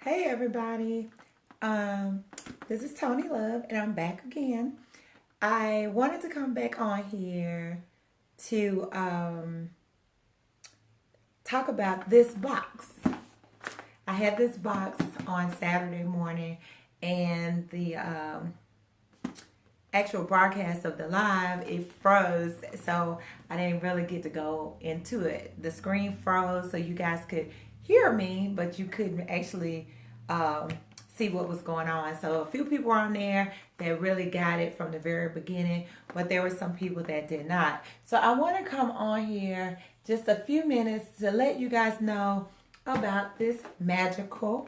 Hey everybody, this is Tony Love and I'm back again. I wanted to come back on here to talk about this box. I had this box on Saturday morning and the actual broadcast of the live, it froze, so I didn't really get to go into it. The screen froze so you guys could hear me, but you couldn't actually um, see what was going on. So a few people were on there that really got it from the very beginning, but there were some people that did not. So I want to come on here just a few minutes to let you guys know about this magical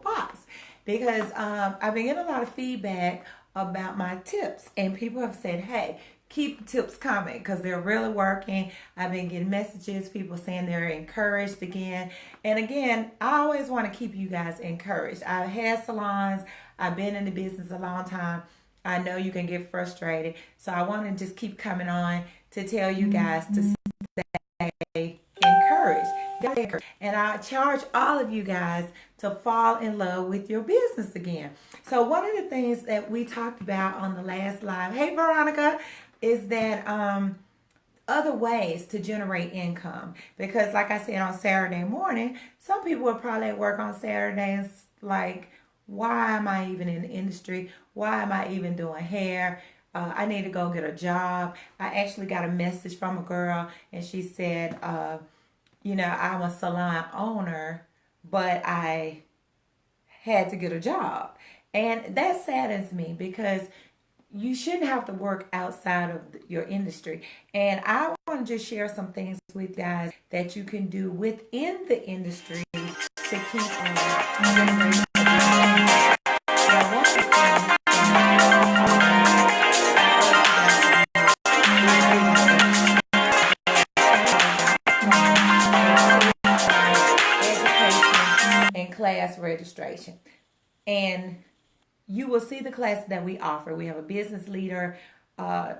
box, because I've been getting a lot of feedback about my tips, and people have said, hey, keep the tips coming because they're really working. I've been getting messages, people saying they're encouraged again. And again, I always want to keep you guys encouraged. I've had salons, I've been in the business a long time. I know you can get frustrated. So I want to just keep coming on to tell you guys to stay encouraged. And I charge all of you guys to fall in love with your business again. So one of the things that we talked about on the last live, hey Veronica, is that other ways to generate income. Because like I said on Saturday morning, some people would probably work on Saturdays like, why am I even in the industry? Why am I even doing hair? I need to go get a job. I actually got a message from a girl and she said, I'm a salon owner, but I had to get a job. And that saddens me because you shouldn't have to work outside of your industry. And I want to just share some things with you guys that you can do within the industry to keep generating. Now, one of the things and class registration. And you will see the classes that we offer. We have a business leader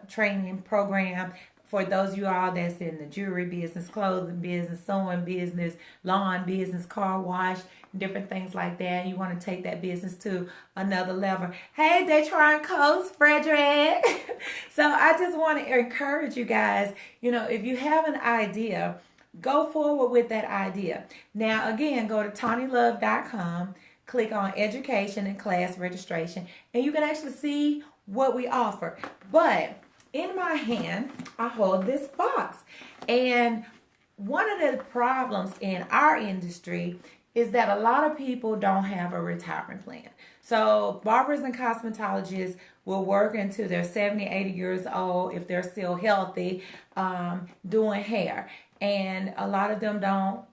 training program for those of you all that's in the jewelry business, clothing business, sewing business, lawn business, car wash, different things like that. You want to take that business to another level. Hey, Detroit Coast, Frederick. So I just want to encourage you guys, if you have an idea, go forward with that idea. Now, again, go to TonyLove.com. Click on education and class registration, and you can actually see what we offer. But in my hand, I hold this box. And one of the problems in our industry is that a lot of people don't have a retirement plan. So barbers and cosmetologists will work until they're 70, 80 years old if they're still healthy, doing hair. And a lot of them don't.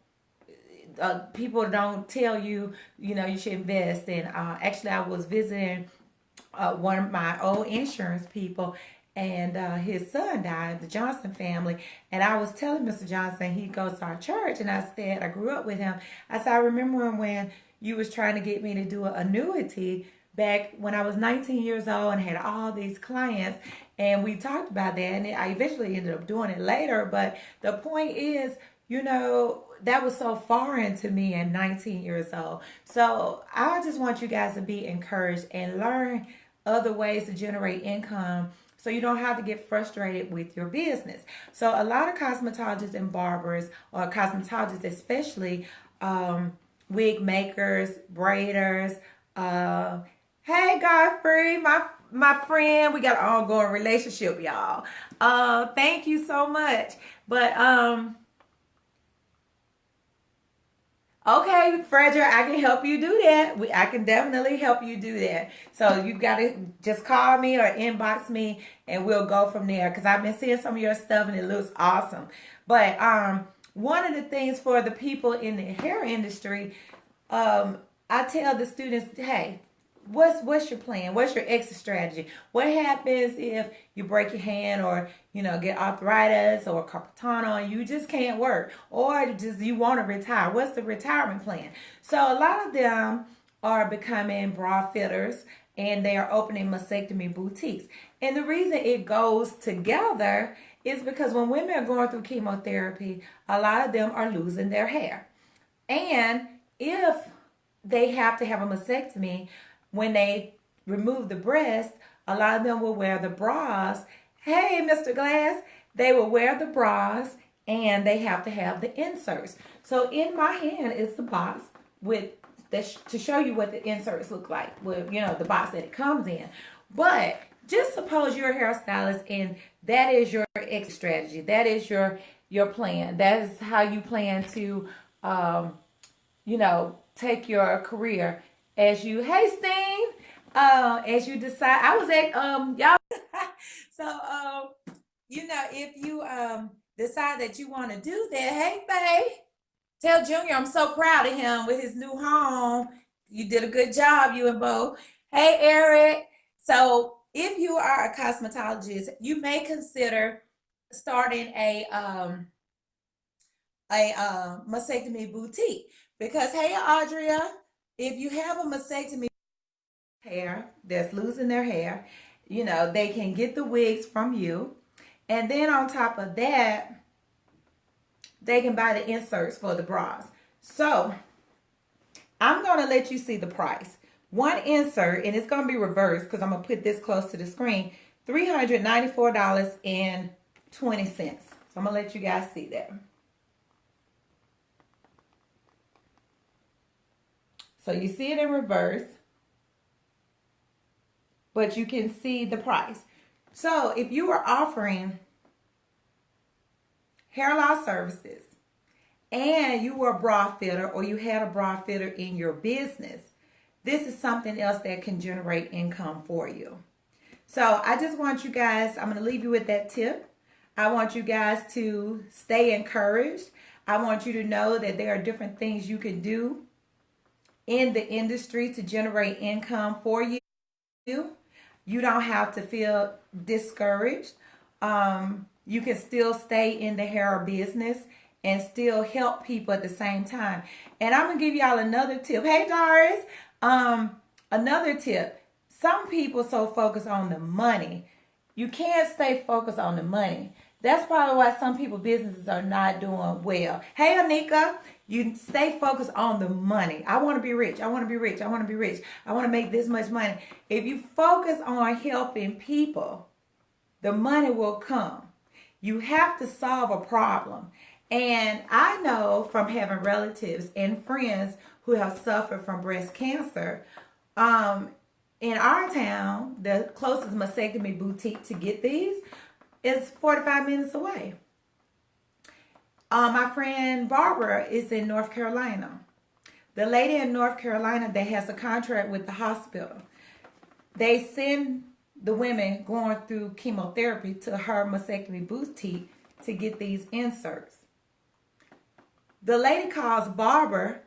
People don't tell you, you should invest. And actually, I was visiting one of my old insurance people, and his son died, the Johnson family. And I was telling Mr. Johnson, he goes to our church, and I said, I grew up with him. I said, I remember when you was trying to get me to do an annuity back when I was 19 years old and had all these clients. And we talked about that, and I eventually ended up doing it later. But the point is, that was so foreign to me at 19 years old. So I just want you guys to be encouraged and learn other ways to generate income so you don't have to get frustrated with your business. So a lot of cosmetologists and barbers, or cosmetologists especially, wig makers, braiders, hey Godfrey, my friend, we got an ongoing relationship, y'all. Thank you so much. But okay, Frederick, I can help you do that. I can definitely help you do that. So you got to just call me or inbox me, and we'll go from there. Because I've been seeing some of your stuff, and it looks awesome. But one of the things for the people in the hair industry, I tell the students, hey, what's your plan? What's your exit strategy? What happens if you break your hand, or get arthritis or carpal tunnel and you just can't work, or just you want to retire? What's the retirement plan? So a lot of them are becoming bra fitters, and they are opening mastectomy boutiques. And the reason it goes together is because when women are going through chemotherapy, a lot of them are losing their hair. And if they have to have a mastectomy, when they remove the breast, a lot of them will wear the bras. Hey, Mr. Glass, they will wear the bras and they have to have the inserts. So in my hand is the box with to show you what the inserts look like with, you know, the box that it comes in. But just suppose you're a hairstylist and that is your exit strategy. That is your plan. That is how you plan to, you know, take your career as you, hey, Steen, as you decide. I was at, y'all. So, you know, if you decide that you want to do that, hey, babe, tell Junior I'm so proud of him with his new home. You did a good job, you and Bo. Hey, Eric. So if you are a cosmetologist, you may consider starting a mastectomy boutique. Because, hey, Audria, if you have a mastectomy hair that's losing their hair, you know, they can get the wigs from you. And then on top of that, they can buy the inserts for the bras. So I'm going to let you see the price. One insert, and it's going to be reversed because I'm going to put this close to the screen, $394.20. So I'm going to let you guys see that. So you see it in reverse, but you can see the price. So if you were offering hair loss services and you were a bra fitter or you had a bra fitter in your business, this is something else that can generate income for you. So I just want you guys, I'm going to leave you with that tip. I want you guys to stay encouraged. I want you to know that there are different things you can do in the industry to generate income for you. You don't have to feel discouraged. You can still stay in the hair business and still help people at the same time. And I'm gonna give y'all another tip. Hey, Doris. Another tip. Some people so focused on the money. You can't stay focused on the money. That's probably why some people's businesses are not doing well. Hey, Anika, you stay focused on the money. I want to be rich. I want to be rich. I want to be rich. I want to make this much money. If you focus on helping people, the money will come. You have to solve a problem. And I know from having relatives and friends who have suffered from breast cancer, in our town, the closest mastectomy boutique to get these is 45 minutes away. My friend Barbara is in North Carolina. The lady in North Carolina that has a contract with the hospital, they send the women going through chemotherapy to her mastectomy boutique to get these inserts. The lady calls Barbara.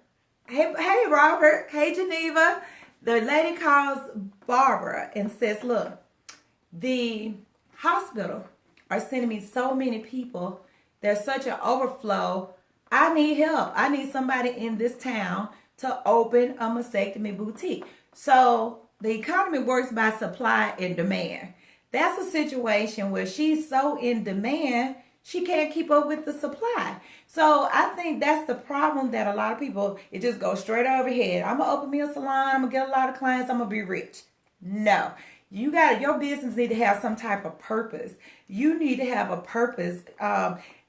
Hey, Robert. Hey, Geneva. The lady calls Barbara and says, look, the hospital are sending me so many people. There's such an overflow. I need help. I need somebody in this town to open a mastectomy boutique. So the economy works by supply and demand. That's a situation where she's so in demand, she can't keep up with the supply. So I think that's the problem that a lot of people, it just goes straight overhead. I'm going to open me a salon. I'm going to get a lot of clients. I'm going to be rich. No. Your business need to have some type of purpose. You need to have a purpose.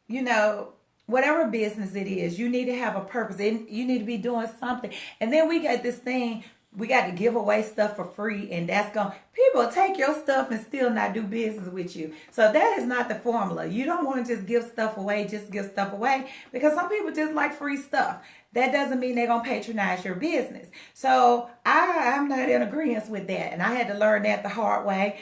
You know, whatever business it is, you need to have a purpose. You need to be doing something. And then we got this thing, we got to give away stuff for free, and people take your stuff and still not do business with you. So that is not the formula. You don't want to just give stuff away, because some people just like free stuff. That doesn't mean they're going to patronize your business. So I'm not in agreement with that, and I had to learn that the hard way.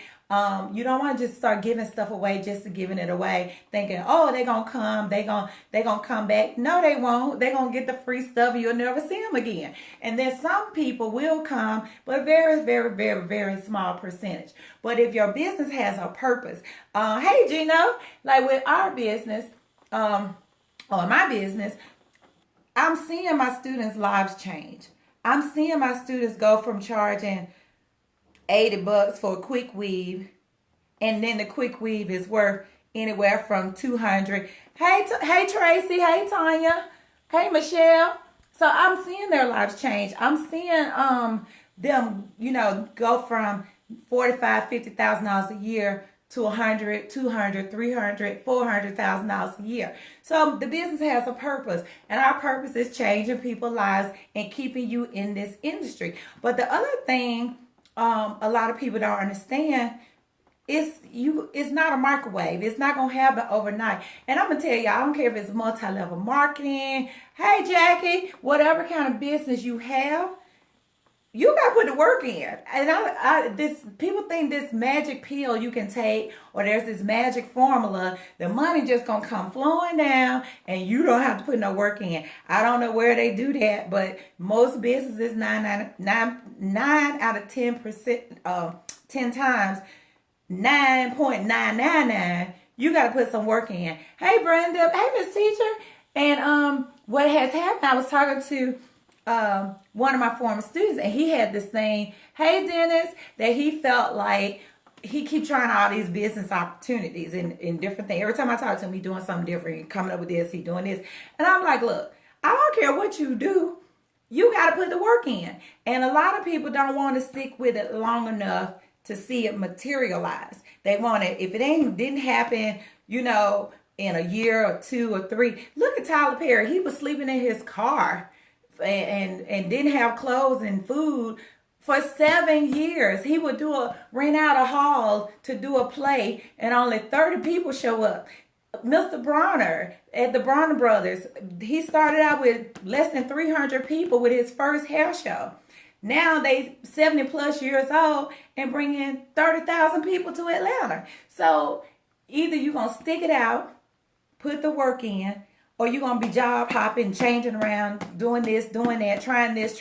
You don't want to just start giving stuff away just to giving it away, thinking, oh, they're going to come, they're gonna come back. No, they won't. They're going to get the free stuff and you'll never see them again. And then some people will come, but very, very, very, very small percentage. But if your business has a purpose, hey, Gino, like with our business, or my business, I'm seeing my students' lives change. I'm seeing my students go from charging $80 for a quick weave, and then the quick weave is worth anywhere from $200. Hey Tracy, hey Tanya, hey Michelle. So I'm seeing their lives change. I'm seeing them, go from $45,000, $50,000 a year to 100, 200, 300, $400,000 a year. So the business has a purpose, and our purpose is changing people's lives and keeping you in this industry. But the other thing a lot of people don't understand, it's not a microwave. It's not gonna happen overnight. And I'm gonna tell you, I don't care if it's multi-level marketing. Hey Jackie, whatever kind of business you have, you gotta put the work in. And this people think this magic pill you can take, or there's this magic formula, the money just gonna come flowing down and you don't have to put no work in. I don't know where they do that, but most businesses, 9 out of 10%, 10 times, 9.999, you got to put some work in. Hey Brenda, hey Miss Teacher. And what has happened, I was talking to one of my former students, and he had this thing, hey Dennis, that he felt like he keep trying all these business opportunities in different things. Every time I talk to him, he doing something different, he coming up with this, he doing this. And I'm like, look, I don't care what you do, you got to put the work in. And a lot of people don't want to stick with it long enough to see it materialize. They want it, if it didn't happen, in a year or 2 or 3. Look at Tyler Perry. He was sleeping in his car and didn't have clothes and food for 7 years. He would rent out a hall to do a play, and only 30 people show up. Mr. Bronner at the Bronner Brothers, he started out with less than 300 people with his first hair show. Now they 70 plus years old and bring in 30,000 people to Atlanta. So either you're going to stick it out, put the work in, or you're going to be job hopping, changing around, doing this, doing that, trying this,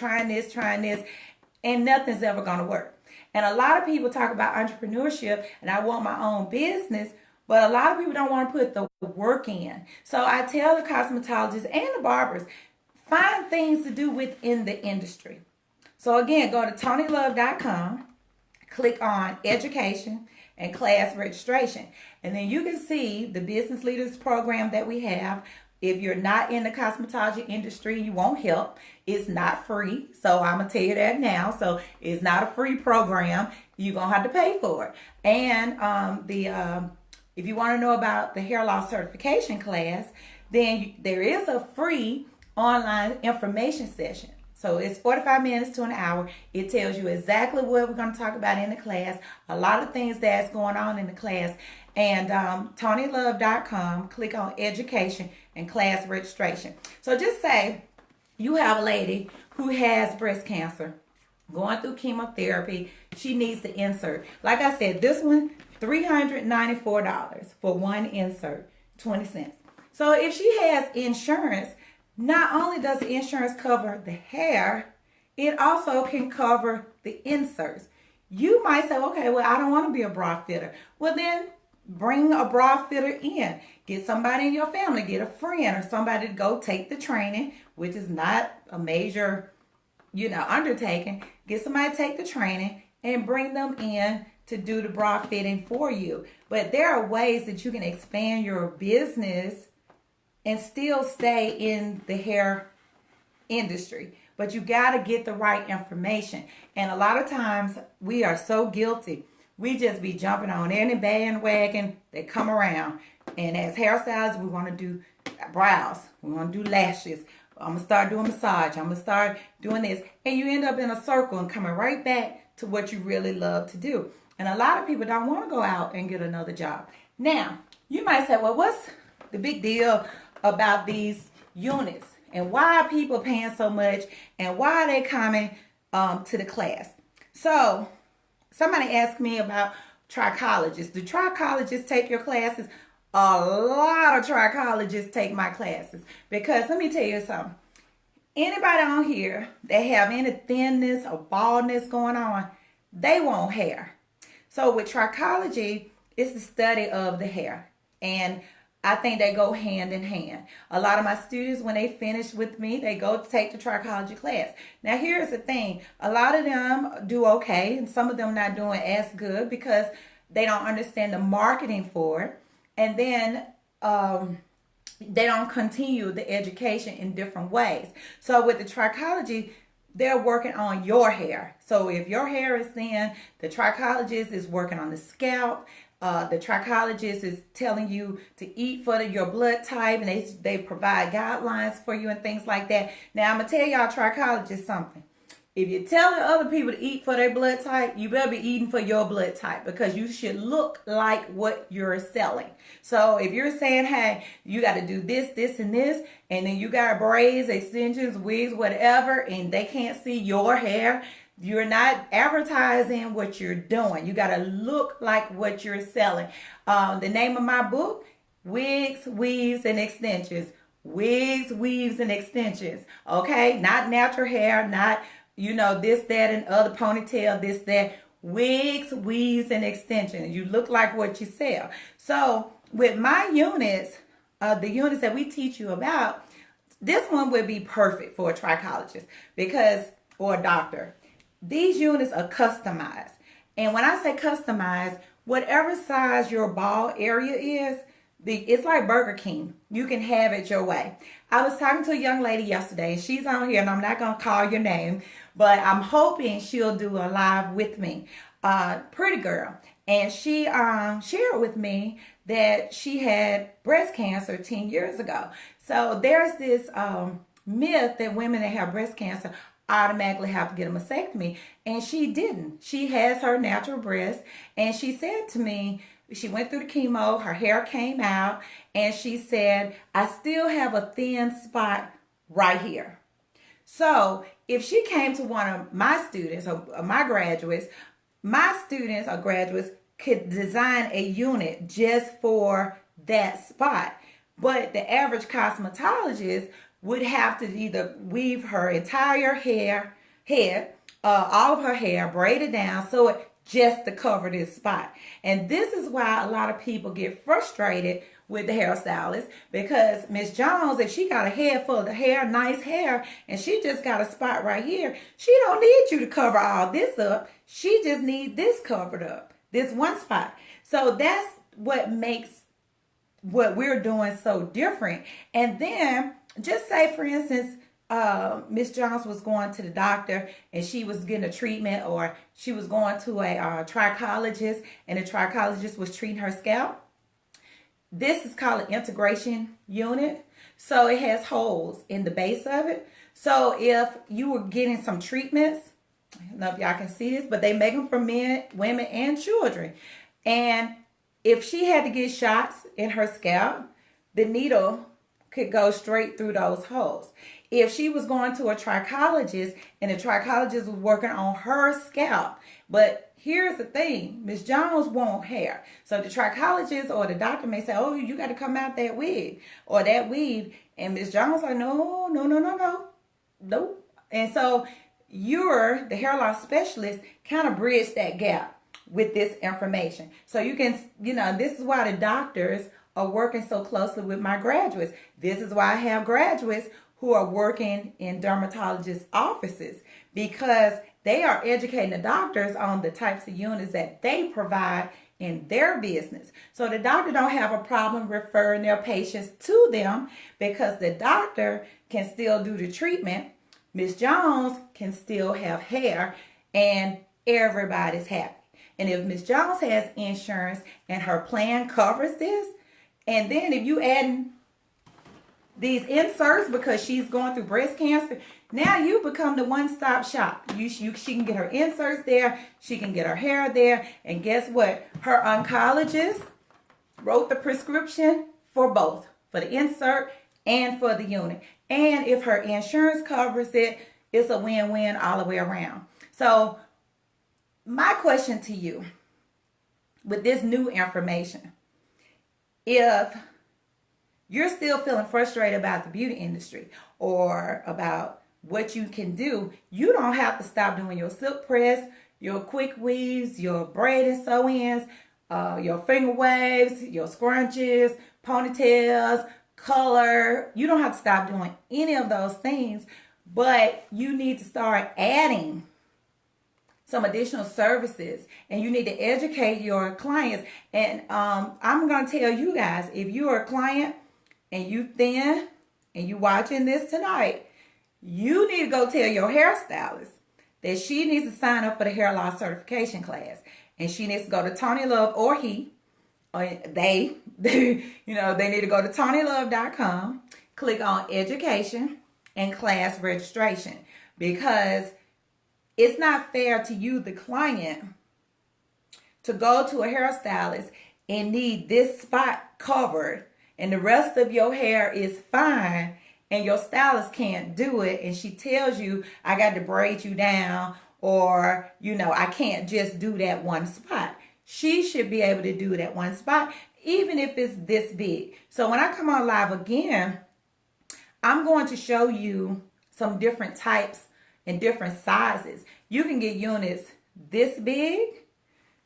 and nothing's ever going to work. And a lot of people talk about entrepreneurship, and I want my own business, but a lot of people don't want to put the work in. So I tell the cosmetologists and the barbers, find things to do within the industry. So again, go to TonyLove.com, click on education and class registration. And then you can see the business leaders program that we have. If you're not in the cosmetology industry, you want help. It's not free. So I'm going to tell you that now. So it's not a free program. You're going to have to pay for it. And if you want to know about the hair loss certification class, then there is a free online information session. So it's 45 minutes to an hour. It tells you exactly what we're going to talk about in the class, a lot of things that's going on in the class. And TonyLove.com, click on education and class registration. So just say you have a lady who has breast cancer, going through chemotherapy. She needs the insert. Like I said, this one, $394 for one insert, 20 cents. So if she has insurance, not only does the insurance cover the hair, it also can cover the inserts. You might say, okay, well, I don't want to be a bra fitter. Well, then bring a bra fitter in. Get somebody in your family, get a friend or somebody to go take the training, which is not a major, undertaking. Get somebody to take the training and bring them in to do the bra fitting for you. But there are ways that you can expand your business and still stay in the hair industry. But you got to get the right information. And a lot of times we are so guilty. We just be jumping on any bandwagon that come around. And as hairstylists, we want to do brows. We want to do lashes. I'm going to start doing massage. I'm going to start doing this. And you end up in a circle and coming right back to what you really love to do. And a lot of people don't want to go out and get another job. Now, you might say, well, what's the big deal about these units? And why are people paying so much? And why are they coming to the class? So, somebody asked me about trichologists. Do trichologists take your classes? A lot of trichologists take my classes. Because let me tell you something. Anybody on here that have any thinness or baldness going on, they want hair. So with trichology, it's the study of the hair. And I think they go hand in hand. A lot of my students, when they finish with me, they go to take the trichology class. Now, here's the thing. A lot of them do okay, and some of them not doing as good because they don't understand the marketing for it. And then they don't continue the education in different ways. So with the trichology, they're working on your hair. So if your hair is thin, the trichologist is working on the scalp. The trichologist is telling you to eat for your blood type, and they provide guidelines for you and things like that. Now I'm gonna tell y'all trichologists something. If you're telling other people to eat for their blood type, you better be eating for your blood type, because you should look like what you're selling. So if you're saying, hey, you got to do this, this, and this, and then you got braids, extensions, wigs, whatever, and they can't see your hair, you're not advertising what you're doing. You got to look like what you're selling. The name of my book, Wigs, Weaves, and Extensions. Wigs, weaves, and extensions. Okay? Not natural hair, not this, that, and other, ponytail, this, that. Wigs, weaves, and extensions. You look like what you sell. So with my units, the units that we teach you about, this one would be perfect for a trichologist or a doctor. These units are customized. And when I say customized, whatever size your bald area is, it's like Burger King. You can have it your way. I was talking to a young lady yesterday, and she's on here, and I'm not going to call your name, but I'm hoping she'll do a live with me. Pretty girl. And she shared with me that she had breast cancer 10 years ago. So there's this myth that women that have breast cancer automatically have to get a mastectomy, and she didn't. She has her natural breast, and she said to me, she went through the chemo, her hair came out, and she said, I still have a thin spot right here. So if she came to one of my students or my graduates, my students or graduates could design a unit just for that spot. But the average cosmetologist would have to either weave her entire head, all of her hair, braid it down so it just to cover this spot. And this is why a lot of people get frustrated with the hairstylist, because Miss Jones, if she got a head full of hair, nice hair, and she just got a spot right here, she don't need you to cover all this up. She just needs this covered up, this one spot. So that's what makes what we're doing so different. And then just say, for instance, Miss Jones was going to the doctor and she was getting a treatment, or she was going to a trichologist and the trichologist was treating her scalp. This is called an integration unit. So it has holes in the base of it. So if you were getting some treatments, I don't know if y'all can see this, but they make them for men, women, and children. And if she had to get shots in her scalp, the needle could go straight through those holes. If she was going to a trichologist and the trichologist was working on her scalp, but here's the thing, Miss Jones won't hair. So the trichologist or the doctor may say, oh, you got to come out that wig or that weave. And Miss Jones like, no. And so you're the hair loss specialist, kind of bridge that gap with this information. So you can, this is why the doctors are working so closely with my graduates. This is why I have graduates who are working in dermatologist offices, because they are educating the doctors on the types of units that they provide in their business. So the doctor don't have a problem referring their patients to them, because the doctor can still do the treatment. Miss Jones can still have hair, and everybody's happy. And if Miss Jones has insurance and her plan covers this, and then if you add these inserts because she's going through breast cancer, now you become the one-stop shop. She can get her inserts there, she can get her hair there, and guess what? Her oncologist wrote the prescription for both, for the insert and for the unit. And if her insurance covers it, it's a win-win all the way around. So my question to you with this new information, if you're still feeling frustrated about the beauty industry or about what you can do, you don't have to stop doing your silk press, your quick weaves, your braid and sew-ins, your finger waves, your scrunches, ponytails, color. You don't have to stop doing any of those things, but you need to start adding some additional services, and you need to educate your clients. And I'm going to tell you guys, if you're a client, and you thin and you watching this tonight, you need to go tell your hairstylist that she needs to sign up for the hair loss certification class. And she needs to go to Tony Love, or he, or they you know, they need to go to TonyLove.com, click on education and class registration, because it's not fair to you, the client, to go to a hairstylist and need this spot covered and the rest of your hair is fine and your stylist can't do it, and she tells you, I got to braid you down, or, you know, I can't just do that one spot. She should be able to do that one spot, even if it's this big. So when I come on live again, I'm going to show you some different types and different sizes. You can get units this big.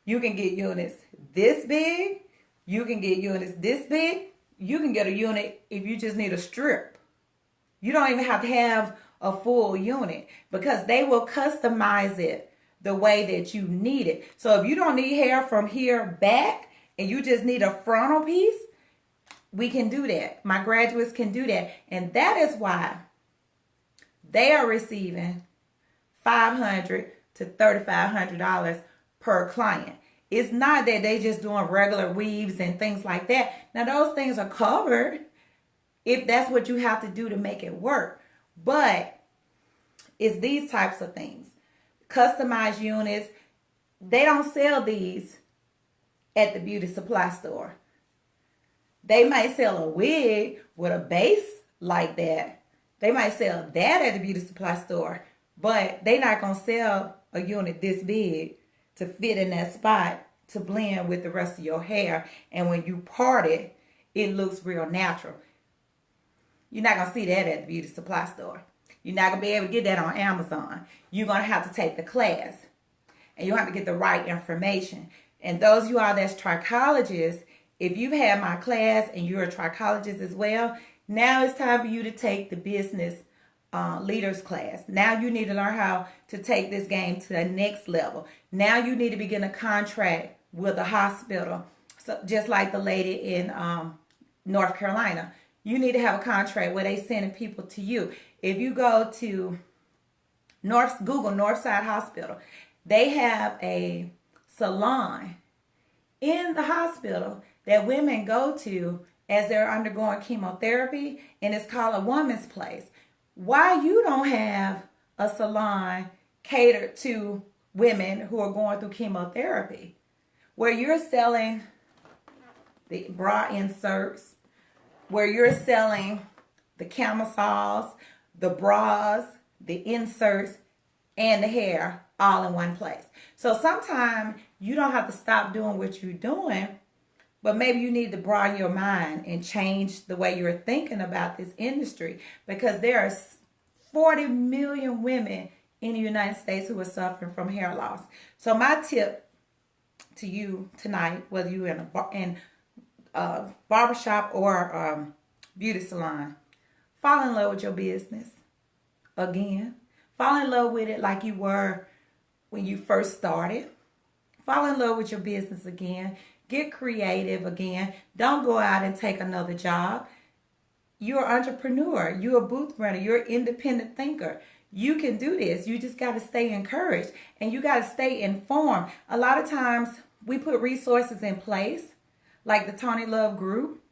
You can get units this big. You can get units this big. You can get a unit if you just need a strip. You don't even have to have a full unit, because they will customize it the way that you need it. So if you don't need hair from here back and you just need a frontal piece, we can do that. My graduates can do that. And that is why they are receiving $500 to $3,500 per client. It's not that they just doing regular weaves and things like that. Now, those things are covered if that's what you have to do to make it work. But it's these types of things. Customized units, they don't sell these at the beauty supply store. They might sell a wig with a base like that. They might sell that at the beauty supply store, but they're not going to sell a unit this big to fit in that spot to blend with the rest of your hair. And when you part it, it looks real natural. You're not going to see that at the beauty supply store. You're not going to be able to get that on Amazon. You're going to have to take the class. And you have to get the right information. And those of you all that's trichologists, if you've had my class and you're a trichologist as well, now it's time for you to take the business leaders class. Now you need to learn how to take this game to the next level. Now you need to begin a contract with a hospital. So just like the lady in North Carolina. You need to have a contract where they sending people to you. If you go to Google Northside Hospital, they have a salon in the hospital that women go to as they're undergoing chemotherapy, and it's called a woman's place. Why you don't have a salon catered to women who are going through chemotherapy, where you're selling the bra inserts, where you're selling the camisoles, the bras, the inserts, and the hair all in one place. So sometimes you don't have to stop doing what you're doing, but maybe you need to broaden your mind and change the way you're thinking about this industry, because there are 40 million women in the United States who are suffering from hair loss. So my tip to you tonight, whether you're in a barbershop or beauty salon, fall in love with your business again. Fall in love with it like you were when you first started. Fall in love with your business again. Get creative again. Don't go out and take another job. You're an entrepreneur. You're a booth runner. You're an independent thinker. You can do this. You just got to stay encouraged, and you got to stay informed. A lot of times we put resources in place like the Tony Love group,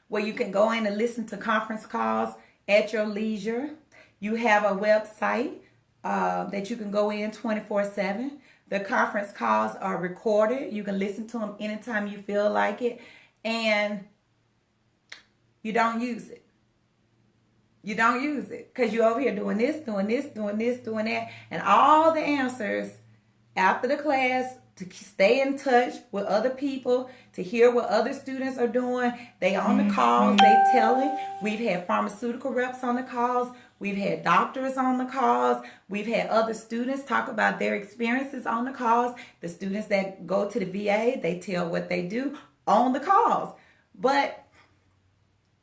where you can go in and listen to conference calls at your leisure. You have a website that you can go in 24/7. The conference calls are recorded. You can listen to them anytime you feel like it, and you don't use it. You don't use it because you're over here doing this, doing this, doing this, doing that, and all the answers after the class to stay in touch with other people, to hear what other students are doing. They on the calls, they telling. We've had pharmaceutical reps on the calls. We've had doctors on the calls. We've had other students talk about their experiences on the calls. The students that go to the VA, they tell what they do on the calls. But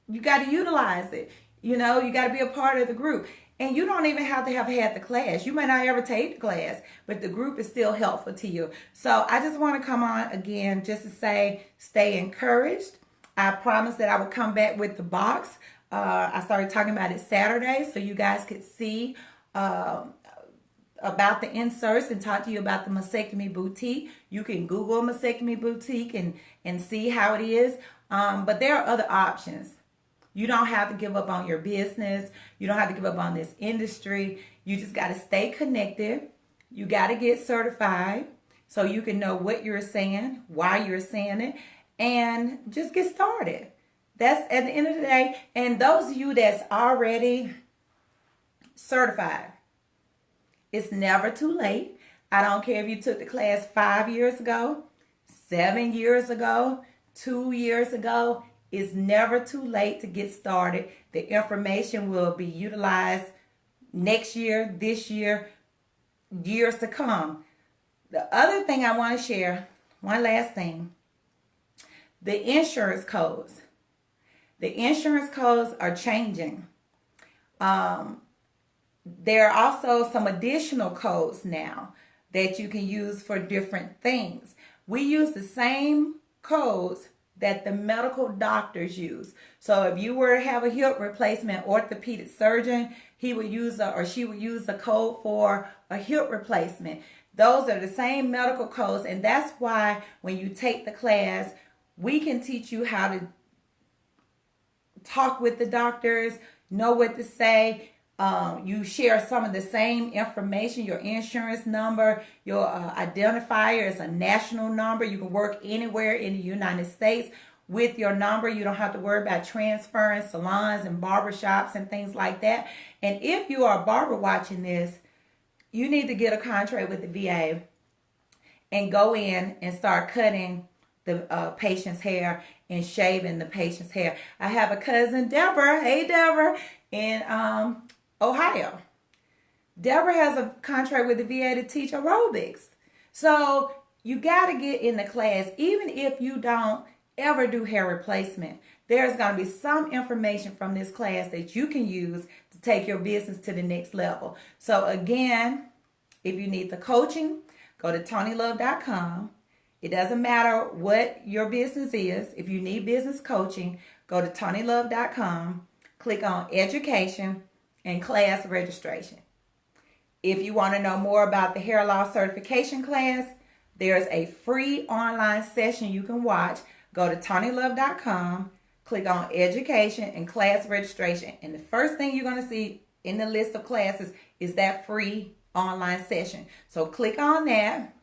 you got to utilize it. You know, you got to be a part of the group. And you don't even have to have had the class. You might not ever take the class, but the group is still helpful to you. So I just want to come on again just to say, stay encouraged. I promised that I would come back with the box. I started talking about it Saturday so you guys could see about the inserts and talk to you about the Mastectomy Boutique. You can Google Mastectomy Boutique and see how it is. But there are other options. You don't have to give up on your business. You don't have to give up on this industry. You just got to stay connected. You got to get certified so you can know what you're saying, why you're saying it, and just get started. That's at the end of the day. And those of you that's already certified, it's never too late. I don't care if you took the class 5 years ago, 7 years ago, 2 years ago. It's never too late to get started. The information will be utilized next year, this year, years to come. The other thing I want to share, one last thing, the insurance codes. The insurance codes are changing. There are also some additional codes now that you can use for different things. We use the same codes that the medical doctors use. So if you were to have a hip replacement orthopedic surgeon, he would use or she would use the code for a hip replacement. Those are the same medical codes, and that's why when you take the class, we can teach you how to talk with the doctors, know what to say. You share some of the same information, your insurance number, your identifier is a national number. You can work anywhere in the United States with your number. You don't have to worry about transferring salons and barbershops and things like that. And if you are a barber watching this, you need to get a contract with the VA and go in and start cutting the patient's hair and shaving the patient's hair. I have a cousin, Deborah. Hey, Deborah, in Ohio. Deborah has a contract with the VA to teach aerobics. So you got to get in the class. Even if you don't ever do hair replacement, there's going to be some information from this class that you can use to take your business to the next level. So again, if you need the coaching, go to TonyLove.com. It doesn't matter what your business is. If you need business coaching, go to TonyLove.com, click on education and class registration. If you want to know more about the hair loss certification class, there's a free online session you can watch. Go to TonyLove.com, click on education and class registration. And the first thing you're going to see in the list of classes is that free online session. So click on that,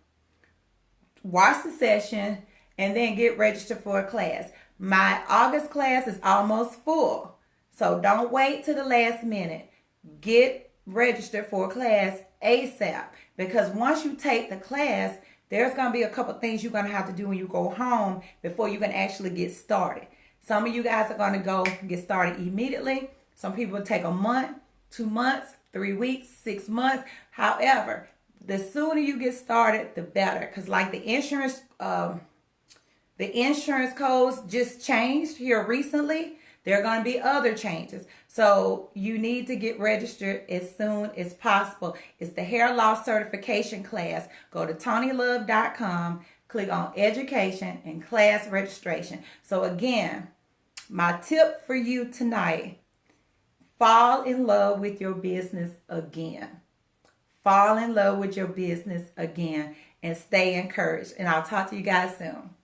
watch the session, and then get registered for a class. My August class is almost full. So don't wait till the last minute. Get registered for a class ASAP, because once you take the class, there's going to be a couple things you're going to have to do when you go home before you can actually get started. Some of you guys are going to go get started immediately. Some people will take a month, 2 months, 3 weeks, 6 months. However, the sooner you get started, the better, because like the insurance codes just changed here recently. There are going to be other changes. So you need to get registered as soon as possible. It's the hair loss certification class. Go to TonyLove.com, click on education and class registration. So again, my tip for you tonight, fall in love with your business again. Fall in love with your business again and stay encouraged. And I'll talk to you guys soon.